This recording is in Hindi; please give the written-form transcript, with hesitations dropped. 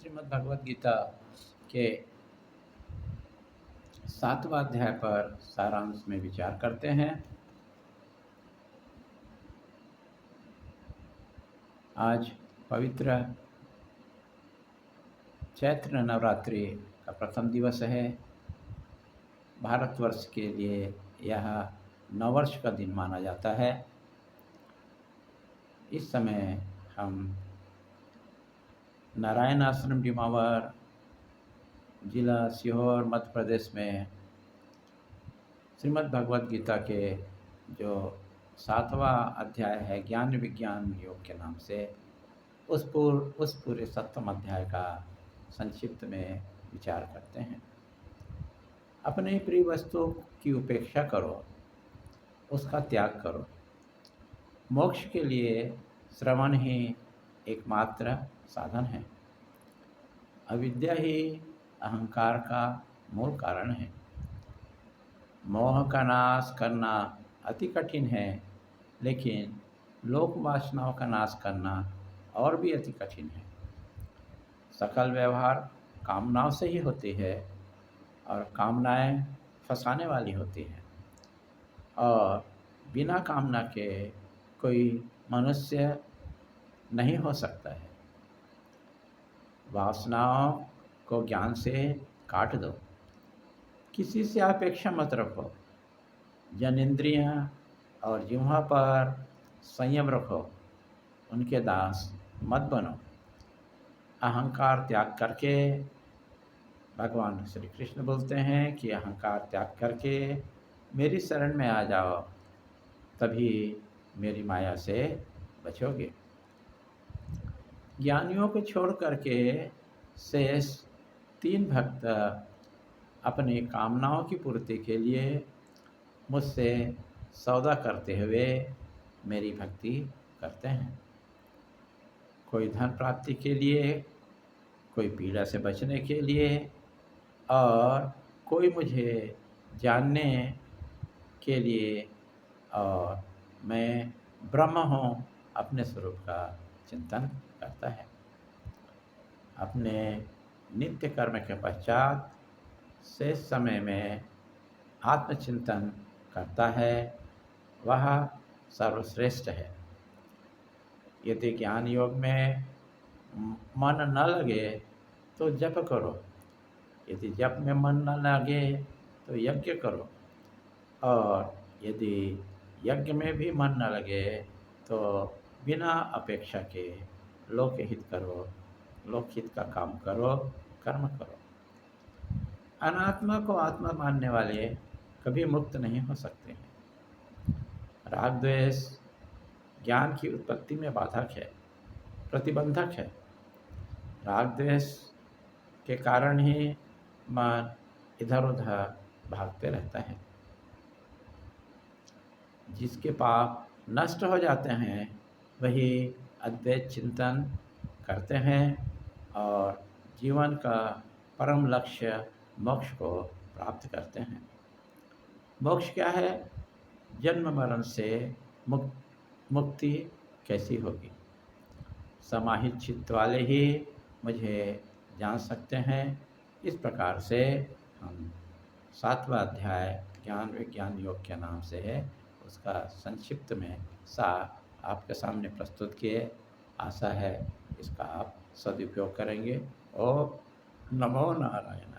श्रीमद् भगवद गीता के 7वां अध्याय पर सारांश में विचार करते हैं। आज पवित्र चैत्र नवरात्रि का प्रथम दिवस है। भारतवर्ष के लिए यह नववर्ष का दिन माना जाता है। इस समय हम नारायण आश्रम डिमावर, जिला सीहोर, मध्य प्रदेश में श्रीमद् भगवद गीता के जो 7वां अध्याय है ज्ञान विज्ञान योग के नाम से, उस पूरे 7वें अध्याय का संक्षिप्त में विचार करते हैं। अपने प्रिय वस्तु की उपेक्षा करो, उसका त्याग करो। मोक्ष के लिए श्रवण ही एकमात्र साधन है। अविद्या ही अहंकार का मूल कारण है। मोह का नाश करना अति कठिन है, लेकिन लोक वासनाओं का नाश करना और भी अति कठिन है। सकल व्यवहार कामनाओं से ही होती है और कामनाएं फंसाने वाली होती हैं, और बिना कामना के कोई मनुष्य नहीं हो सकता है। वासनाओं को ज्ञान से काट दो। किसी से अपेक्षा मत रखो। जनेंद्रियां और जिह्वा पर संयम रखो, उनके दास मत बनो। अहंकार त्याग करके, भगवान श्री कृष्ण बोलते हैं कि अहंकार त्याग करके मेरी शरण में आ जाओ, तभी मेरी माया से बचोगे। ज्ञानियों को छोड़ करके शेष 3 भक्त अपनी कामनाओं की पूर्ति के लिए मुझसे सौदा करते हुए मेरी भक्ति करते हैं। कोई धन प्राप्ति के लिए, कोई पीड़ा से बचने के लिए, और कोई मुझे जानने के लिए, और मैं ब्रह्म हूँ अपने स्वरूप का चिंतन करता है। अपने नित्य कर्म के पश्चात शेष समय में आत्मचिंतन करता है, वह सर्वश्रेष्ठ है। यदि ज्ञान योग में मन न लगे तो जप करो। यदि जप में मन न लगे तो यज्ञ करो, और यदि यज्ञ में भी मन न लगे तो बिना अपेक्षा के लोकहित करो, लोकहित का काम करो, कर्म करो। अनात्मा को आत्मा मानने वाले कभी मुक्त नहीं हो सकते हैं। राग द्वेष ज्ञान की उत्पत्ति में बाधक है, प्रतिबंधक है। राग द्वेष के कारण ही मन इधर उधर भागते रहता है। जिसके पाप नष्ट हो जाते हैं वही अद्वैत चिंतन करते हैं और जीवन का परम लक्ष्य मोक्ष को प्राप्त करते हैं। मोक्ष क्या है? जन्म मरण से मुक्ति कैसी होगी? समाहित चित्त वाले ही मुझे जान सकते हैं। इस प्रकार से हम 7वां अध्याय ज्ञान विज्ञान योग के नाम से है, उसका संक्षिप्त में सार आपके सामने प्रस्तुत किए। आशा है इसका आप सदुपयोग करेंगे। ओम नमो नारायण।